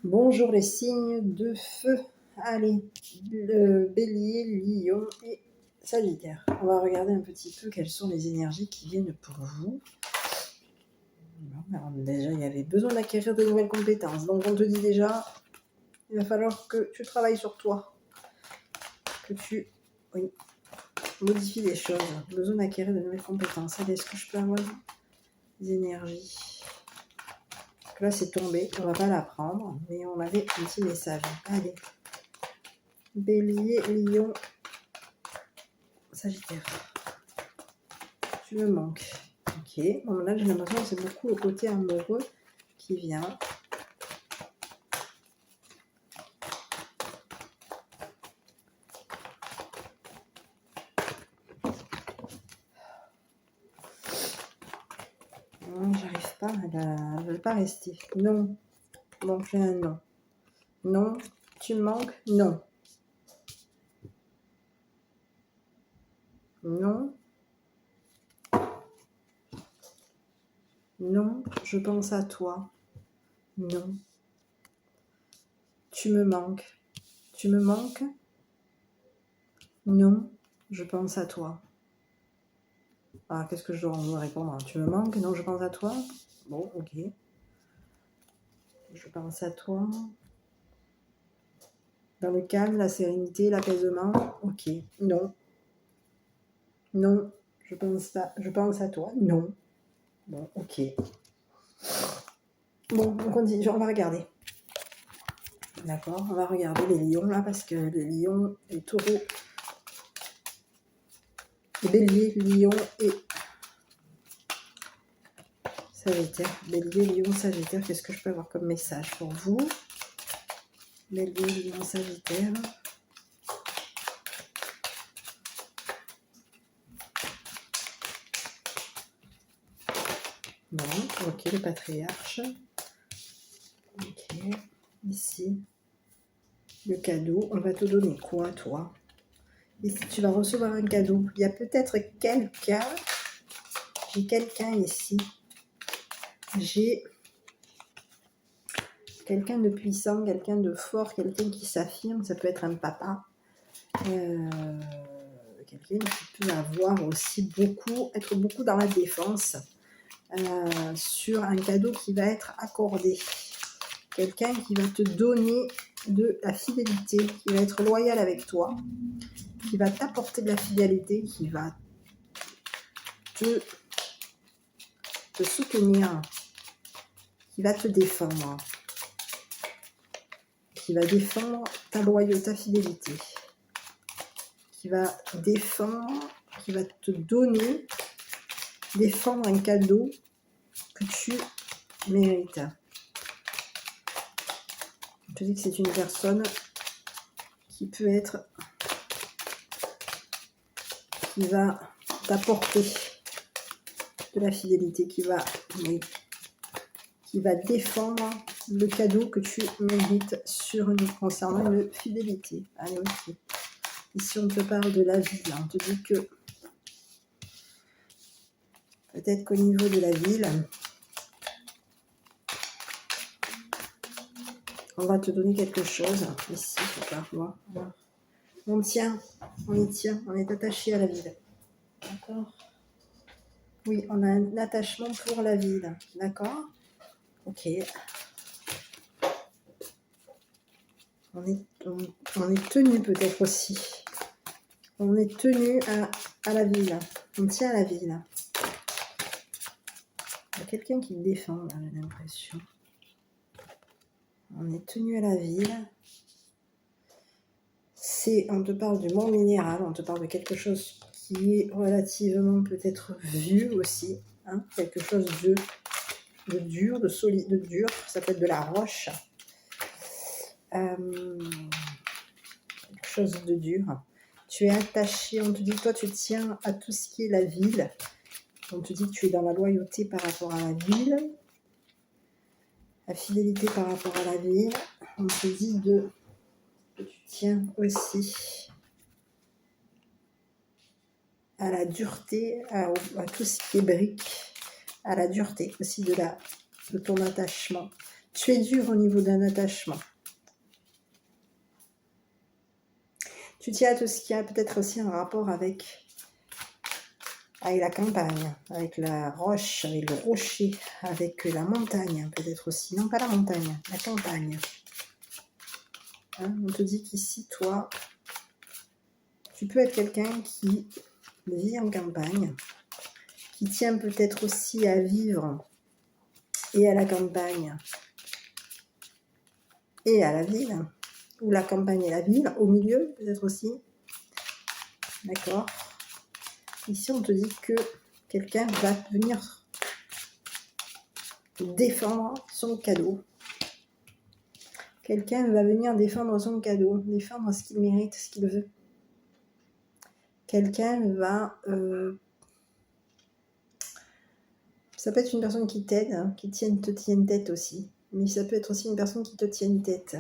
Bonjour les signes de feu. Allez, le bélier, lion et sagittaire. On va regarder un petit peu quelles sont les énergies qui viennent pour vous. Alors déjà, il y avait besoin d'acquérir de nouvelles compétences. Donc on te dit déjà, il va falloir que tu travailles sur toi. Que tu modifies les choses. Besoin d'acquérir de nouvelles compétences. Allez, est-ce que je peux avoir des énergies? Là, c'est tombé. On va pas la prendre. Mais on avait un petit message. Allez. Bélier, lion, sagittaire. Tu me manques. Ok. Bon, là, j'ai l'impression que c'est beaucoup le côté amoureux qui vient. Non, j'arrive pas. Elle ne veut pas rester. Non. Bon, j'ai un non. Non. Tu me manques? Non. Non. Non. Je pense à toi. Non. Tu me manques. Tu me manques? Non. Je pense à toi. Ah, qu'est-ce que je dois répondre? Tu me manques? Non, je pense à toi. Bon, ok. Je pense à toi. Dans le calme, la sérénité, l'apaisement. Ok. Non. Non. Je pense pas. Je pense à toi. Non. Bon, ok. Bon, on continue. On va regarder. D'accord. On va regarder les lions là parce que les lions, les taureaux, les béliers, lions et sagittaire. Bélier, lion, sagittaire. Qu'est-ce que je peux avoir comme message pour vous? Bélier, lion, sagittaire. Non, ok, le patriarche. Ok, ici, le cadeau. On va te donner quoi, toi? Ici, tu vas recevoir un cadeau. Il y a peut-être quelqu'un. J'ai quelqu'un ici. J'ai quelqu'un de puissant, quelqu'un de fort, quelqu'un qui s'affirme. Ça peut être un papa. Quelqu'un qui peut avoir aussi beaucoup, être beaucoup dans la défense. Sur un cadeau qui va être accordé. Quelqu'un qui va te donner de la fidélité, qui va être loyal avec toi, qui va t'apporter de la fidélité, qui va te soutenir, qui va te défendre, qui va défendre ta loyauté, ta fidélité, qui va défendre, qui va te donner, défendre un cadeau que tu mérites. Je te dis que c'est une personne qui peut être, qui va t'apporter de la fidélité, qui va défendre le cadeau que tu mérites concernant une fidélité. Allez, ok. Ici, on te parle de la ville. On te dit que peut-être qu'au niveau de la ville, on va te donner quelque chose. Ici, c'est pas moi. On tient, on y tient, on est attaché à la ville. D'accord? Oui, on a un attachement pour la ville. D'accord? Ok. On est tenu peut-être aussi. On est tenu à la ville. On tient à la ville. Il y a quelqu'un qui me défend, là, j'ai l'impression. On est tenu à la ville. On te parle du monde minéral, on te parle de quelque chose qui est relativement peut-être vieux aussi. Hein, quelque chose de dur, de solide, de dur. Ça peut être de la roche. Quelque chose de dur. Tu es attaché, on te dit, toi tu tiens à tout ce qui est la ville. On te dit que tu es dans la loyauté par rapport à la ville. La fidélité par rapport à la ville. On te dit que tu tiens aussi à la dureté, à tout ce qui est brique, à la dureté aussi de ton attachement. Tu es dur au niveau d'un attachement. Tu tiens à tout ce qui a peut-être aussi un rapport avec la campagne, avec la roche, avec le rocher, avec la montagne, peut-être aussi. Non, pas la montagne, la campagne. Hein, on te dit qu'ici, toi, tu peux être quelqu'un qui vit en campagne, qui tient peut-être aussi à vivre et à la campagne et à la ville, ou la campagne et la ville, au milieu peut-être aussi. D'accord. Ici, on te dit que quelqu'un va venir défendre son cadeau. Quelqu'un va venir défendre son cadeau, défendre ce qu'il mérite, ce qu'il veut. Quelqu'un va... ça peut être une personne qui t'aide, hein, qui te tienne tête aussi. Mais ça peut être aussi une personne qui te tienne tête.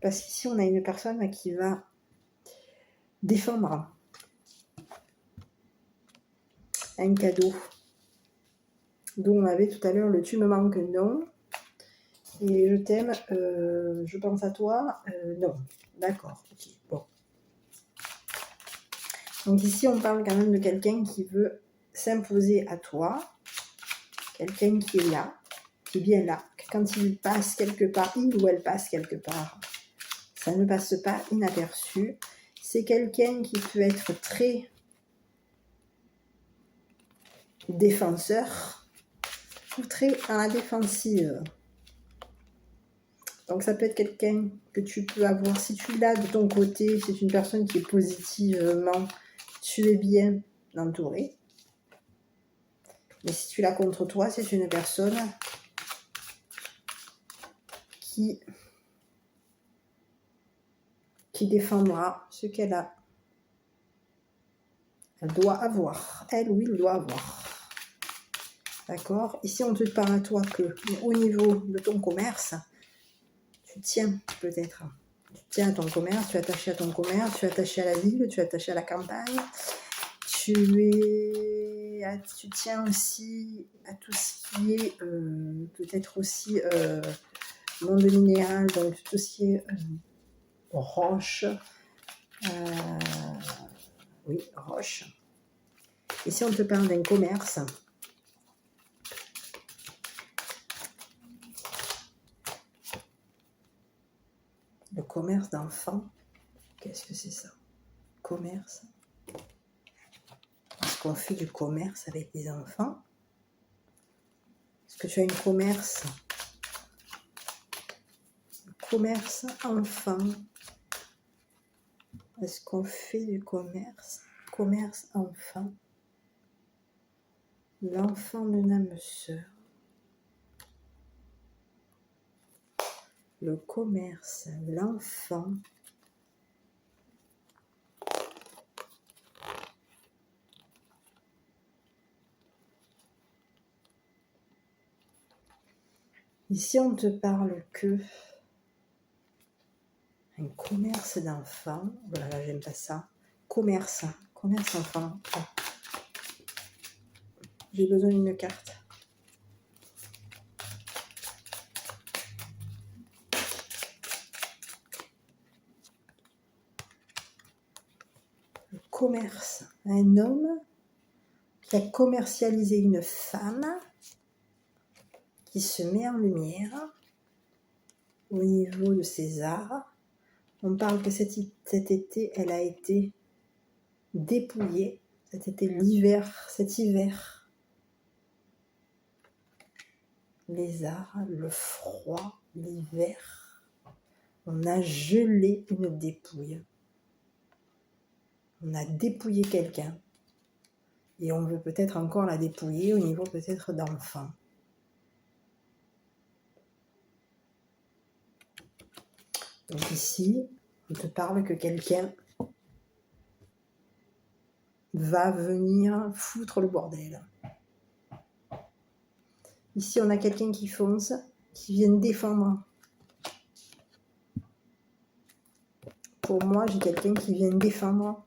Parce qu'ici, on a une personne qui va défendre un cadeau. Dont on avait tout à l'heure le tu me manques, non. Et je t'aime, je pense à toi, non. D'accord, ok, bon. Donc ici, on parle quand même de quelqu'un qui veut s'imposer à toi. Quelqu'un qui est là, qui est bien là. Quand il passe quelque part, il ou elle passe quelque part, ça ne passe pas inaperçu. C'est quelqu'un qui peut être très défenseur ou très à la défensive. Donc ça peut être quelqu'un que tu peux avoir, si tu l'as de ton côté, c'est une personne qui est positivement, tu es bien entouré. Mais si tu l'as contre toi, c'est une personne qui défendra ce qu'elle a. Elle doit avoir. Elle ou il doit avoir. D'accord? Ici, on te parle à toi que au niveau de ton commerce, tu tiens peut-être. Tu tiens à ton commerce, tu es attaché à ton commerce, tu es attaché à la ville, tu es attaché à la campagne. Tu tiens aussi à tout ce qui est peut-être aussi monde minéral, donc tout ce qui est roche. Oui, roche. Et si on te parle d'un commerce, le commerce d'enfants, qu'est-ce que c'est ça? Commerce. Est-ce qu'on fait du commerce avec les enfants? Est-ce que tu as une commerce enfant? Est-ce qu'on fait du commerce enfant? L'enfant de l'âme sœur. Le commerce, l'enfant. Ici, on te parle que un commerce d'enfants. Voilà, j'aime pas ça. Commerce enfant. Oh. J'ai besoin d'une carte. Le commerce. Un homme qui a commercialisé une femme qui se met en lumière au niveau de ses arts. On parle que cet été, elle a été dépouillée. Cet hiver. Les arts, le froid, l'hiver. On a gelé une dépouille. On a dépouillé quelqu'un. Et on veut peut-être encore la dépouiller au niveau peut-être d'enfant. Donc ici, on te parle que quelqu'un va venir foutre le bordel. Ici, on a quelqu'un qui fonce, qui vient défendre. Pour moi, j'ai quelqu'un qui vient défendre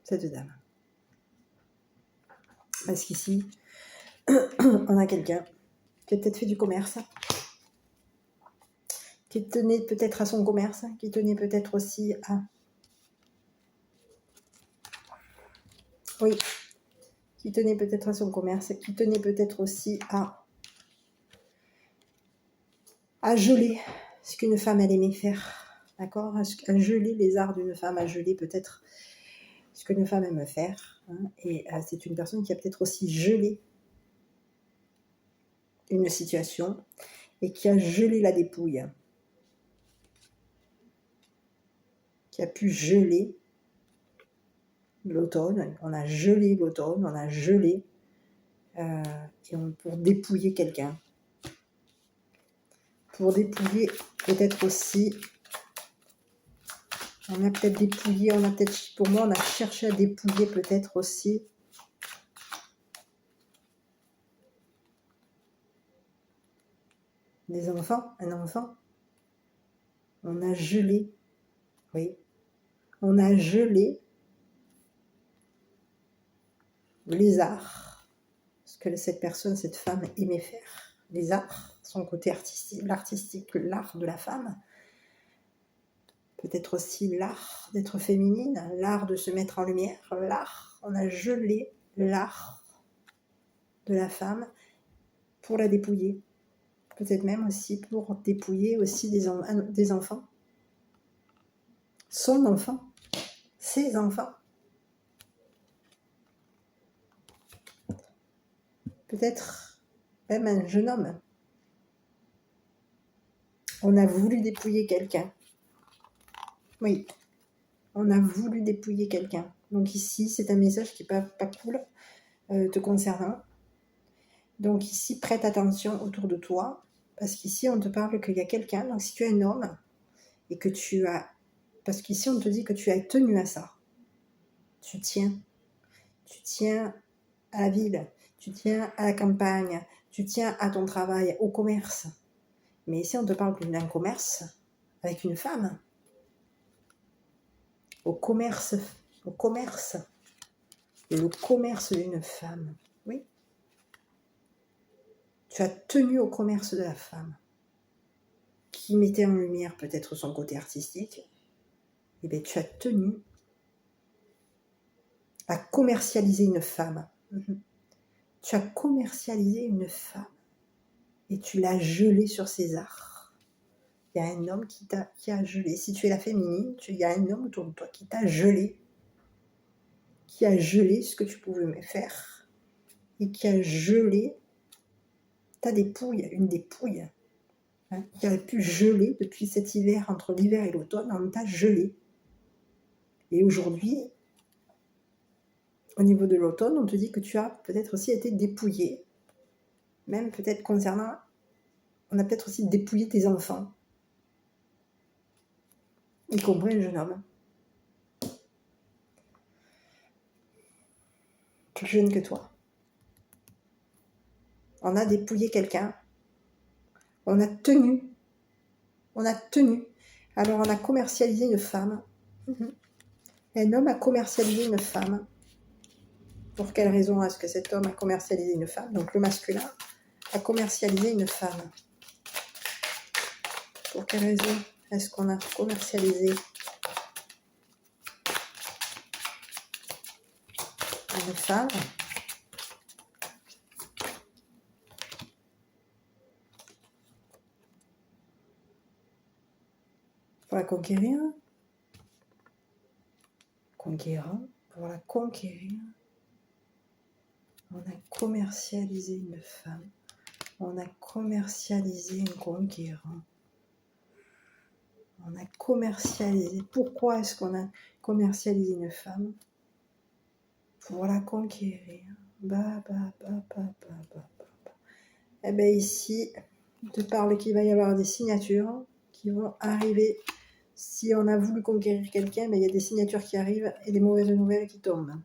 cette dame. Parce qu'ici, on a quelqu'un qui a peut-être fait du commerce, qui tenait peut-être à son commerce, qui tenait peut-être aussi à... Oui, qui tenait peut-être à son commerce, qui tenait peut-être aussi à geler ce qu'une femme elle aimait faire, d'accord, à geler les arts d'une femme, à geler peut-être ce qu'une femme aime faire, hein, et c'est une personne qui a peut-être aussi gelé une situation et qui a gelé la dépouille, qui a pu geler l'automne, on a gelé l'automne, on a gelé pour dépouiller quelqu'un. Pour dépouiller peut-être aussi, on a peut-être dépouillé, pour moi on a cherché à dépouiller peut-être aussi des enfants, un enfant. On a gelé, oui, on a gelé les arts, ce que cette personne, cette femme aimait faire, les arts, son côté artistique, l'art de la femme, peut-être aussi l'art d'être féminine, l'art de se mettre en lumière, l'art, on a gelé l'art de la femme pour la dépouiller, peut-être même aussi pour dépouiller aussi des enfants, son enfant, ses enfants, peut-être même un jeune homme. On a voulu dépouiller quelqu'un. Oui, on a voulu dépouiller quelqu'un. Donc ici, c'est un message qui n'est pas cool te concernant. Donc ici, prête attention autour de toi, parce qu'ici, on te parle qu'il y a quelqu'un. Donc si tu es un homme et que tu as... Parce qu'ici, on te dit que tu as tenu à ça. Tu tiens à la ville, tu tiens à la campagne, tu tiens à ton travail, au commerce. Mais ici, on te parle d'un commerce avec une femme. Au commerce, le commerce d'une femme, oui. Tu as tenu au commerce de la femme, qui mettait en lumière peut-être son côté artistique. Et bien, tu as tenu à commercialiser une femme. Tu as commercialisé une femme et tu l'as gelée sur ses arts. Il y a un homme qui a gelé. Si tu es la féminine, il y a un homme autour de toi qui t'a gelé, qui a gelé ce que tu pouvais faire et qui a gelé ta dépouille, une dépouille, hein, qui aurait pu geler depuis cet hiver, entre l'hiver et l'automne, on t'a gelé. Et aujourd'hui, au niveau de l'automne, on te dit que tu as peut-être aussi été dépouillé, même peut-être concernant, on a peut-être aussi dépouillé tes enfants, y compris un jeune homme, plus jeune que toi. On a dépouillé quelqu'un, on a tenu, alors on a commercialisé une femme, un homme a commercialisé une femme. Pour quelle raison est-ce que cet homme a commercialisé une femme? Donc le masculin a commercialisé une femme. Pour quelle raison est-ce qu'on a commercialisé une femme? Pour la conquérir? Pour la conquérir, on a commercialisé une femme. On a commercialisé un conquérant. On a commercialisé. Pourquoi est-ce qu'on a commercialisé une femme? Pour la conquérir. Eh bien ici, on te parle qu'il va y avoir des signatures qui vont arriver. Si on a voulu conquérir quelqu'un, mais il y a des signatures qui arrivent et des mauvaises nouvelles qui tombent.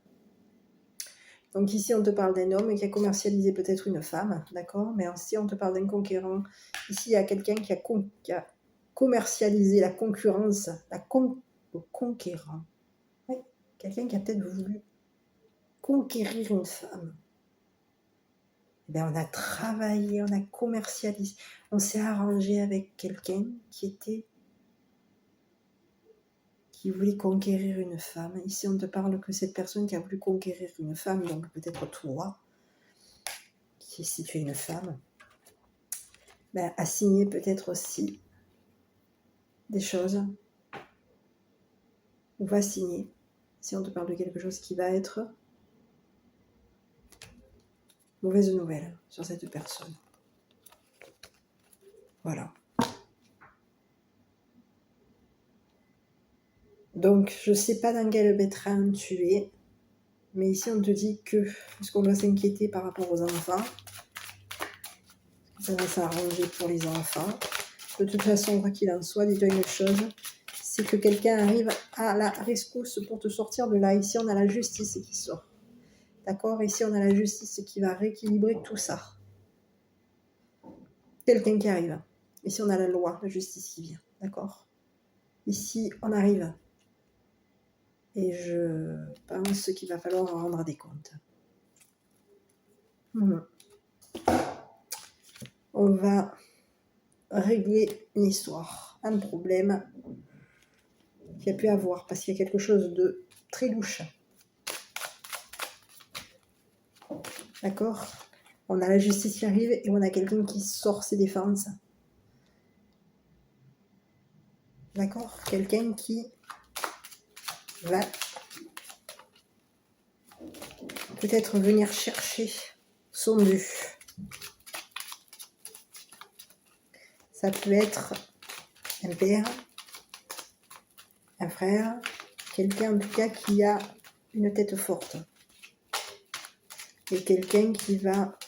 Donc ici, on te parle d'un homme qui a commercialisé peut-être une femme, d'accord? Mais ici, on te parle d'un conquérant. Ici, il y a quelqu'un qui a commercialisé la concurrence, le conquérant. Oui, quelqu'un qui a peut-être voulu conquérir une femme. Eh bien, on a travaillé, on a commercialisé, on s'est arrangé avec quelqu'un qui voulait conquérir une femme. Ici, on te parle que cette personne qui a voulu conquérir une femme, donc peut-être toi, si tu es une femme, ben, a signé peut-être aussi des choses, ou va signer, si on te parle de quelque chose qui va être mauvaise nouvelle sur cette personne. Voilà. Donc, je ne sais pas dans quel pétrin tu es, mais ici, on te dit que, est-ce qu'on doit s'inquiéter par rapport aux enfants? Ça va s'arranger pour les enfants. De toute façon, quoi qu'il en soit, dis-toi une chose, c'est que quelqu'un arrive à la rescousse pour te sortir de là. Ici, on a la justice qui sort. D'accord? Ici, on a la justice qui va rééquilibrer tout ça. Quelqu'un qui arrive. Ici, on a la loi, la justice qui vient. D'accord? Ici, on arrive. Et je pense qu'il va falloir rendre des comptes. On va régler une histoire, un problème qu'il y a pu avoir, parce qu'il y a quelque chose de très louche. D'accord? On a la justice qui arrive et on a quelqu'un qui sort ses défenses. D'accord? Quelqu'un qui va peut-être venir chercher son dû. Ça peut être un père, un frère, quelqu'un en tout cas qui a une tête forte. Et quelqu'un qui va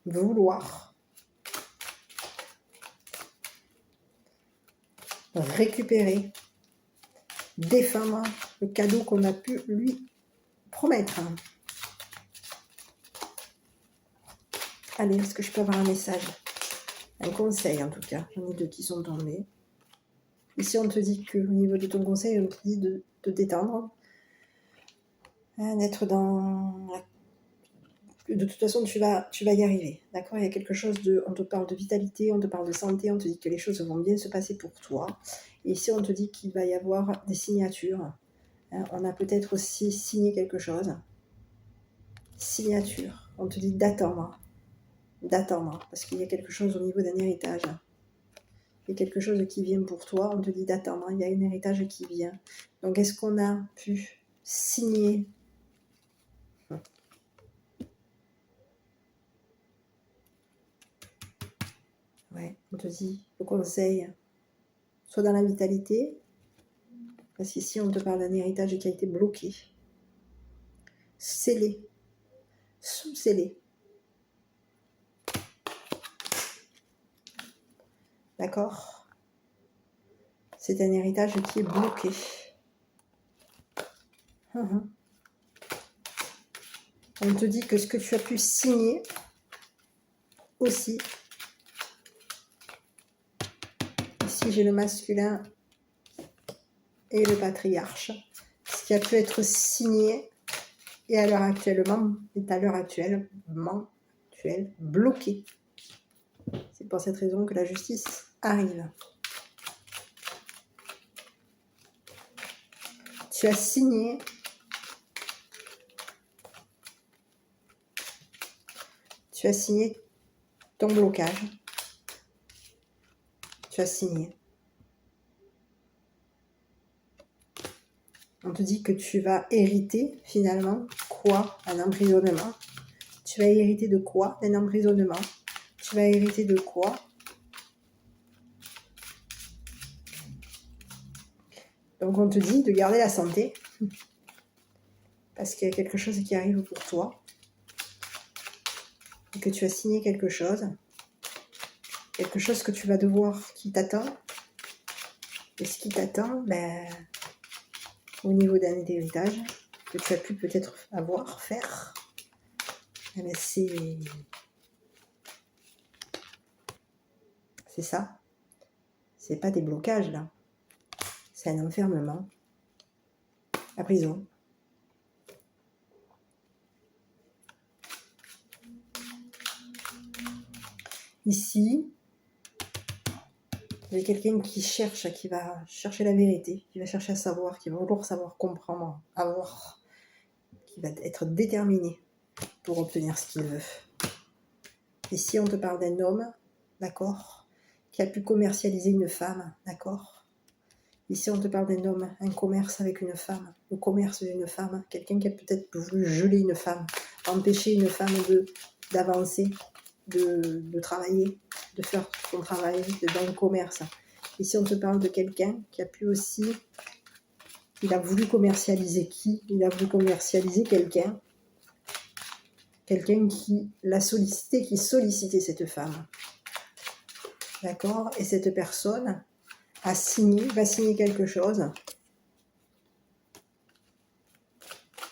vouloir récupérer, défendre le cadeau qu'on a pu lui promettre. Allez, est-ce que je peux avoir un message? Un conseil en tout cas. J'en ai 2 qui sont tombés. Ici, on te dit qu'au niveau de ton conseil, on te dit de te détendre, d'être dans... De toute façon, tu vas y arriver. D'accord? Il y a quelque chose de... On te parle de vitalité, on te parle de santé, on te dit que les choses vont bien se passer pour toi. Et ici, on te dit qu'il va y avoir des signatures. On a peut-être aussi signé quelque chose. Signature. On te dit d'attendre. D'attendre. Parce qu'il y a quelque chose au niveau d'un héritage. Il y a quelque chose qui vient pour toi. On te dit d'attendre. Il y a un héritage qui vient. Donc, est-ce qu'on a pu signer? Ouais, on te dit le conseil, soit dans la vitalité, parce qu'ici on te parle d'un héritage qui a été bloqué, scellé, sous-scellé. D'accord? C'est un héritage qui est bloqué. On te dit que ce que tu as pu signer aussi, ici j'ai le masculin et le patriarche, ce qui a pu être signé et à l'heure actuellement est à l'heure actuellement bloqué. C'est pour cette raison que la justice arrive. Tu as signé ton blocage. Tu as signé. On te dit que tu vas hériter finalement quoi? Un emprisonnement. Tu vas hériter de quoi? D'un emprisonnement. Tu vas hériter de quoi? Donc on te dit de garder la santé parce qu'il y a quelque chose qui arrive pour toi et que tu as signé quelque chose que tu vas devoir, qui t'attend. Et ce qui t'attend, au niveau d'un héritage que tu as pu peut-être faire, c'est ça. C'est pas des blocages là. C'est un enfermement. La prison. Ici, il y a quelqu'un qui cherche, qui va chercher la vérité, qui va chercher à savoir, qui va vouloir savoir, comprendre, avoir, qui va être déterminé pour obtenir ce qu'il veut. Ici, on te parle d'un homme, d'accord, qui a pu commercialiser une femme, d'accord. Ici, on te parle d'un homme, un commerce avec une femme, le commerce d'une femme, quelqu'un qui a peut-être voulu geler une femme, empêcher une femme d'avancer, de travailler, de faire son travail dans le commerce. Ici, on te parle de quelqu'un qui a pu aussi, il a voulu commercialiser qui? Il a voulu commercialiser quelqu'un qui l'a sollicité, qui sollicitait cette femme. D'accord? Et cette personne va signer quelque chose.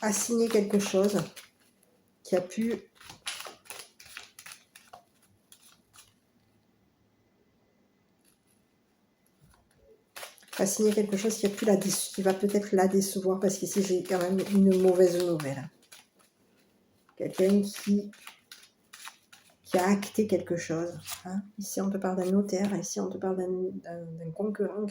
A signé quelque chose qui a pu qui va peut-être la décevoir, parce qu'ici j'ai quand même une mauvaise nouvelle. Quelqu'un qui a acté quelque chose. Hein. Ici on te parle d'un notaire, ici on te parle d'un conquérant,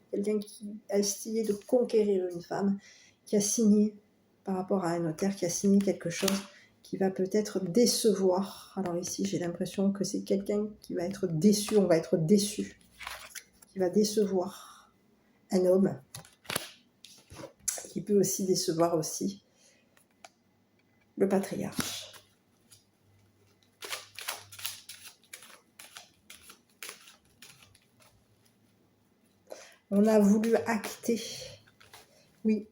quelqu'un qui a essayé de conquérir une femme, qui a signé par rapport à un notaire, qui a signé quelque chose qui va peut-être décevoir. Alors ici j'ai l'impression que c'est quelqu'un qui va être déçu, on va être déçu, qui va décevoir un homme, qui peut aussi décevoir aussi le patriarche. On a voulu acter, oui.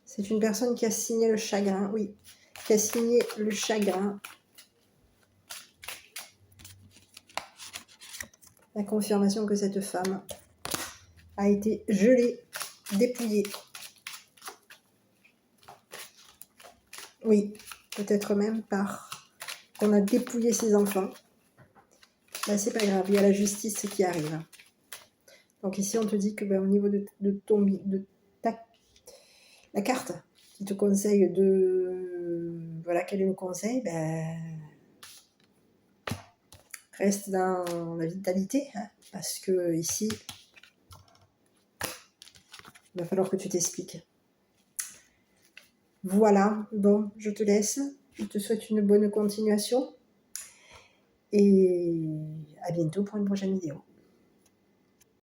C'est une personne qui a signé le chagrin, oui. Qui a signé le chagrin. La confirmation que cette femme a été gelée, dépouillée. Oui, peut-être même qu'on a dépouillé ses enfants. Ben, c'est pas grave, il y a la justice qui arrive. Donc ici, on te dit que au niveau de la carte qui te conseille voilà, quel est le conseil, reste dans la vitalité, hein, parce que ici, il va falloir que tu t'expliques. Voilà, bon, je te laisse. Je te souhaite une bonne continuation. Et à bientôt pour une prochaine vidéo.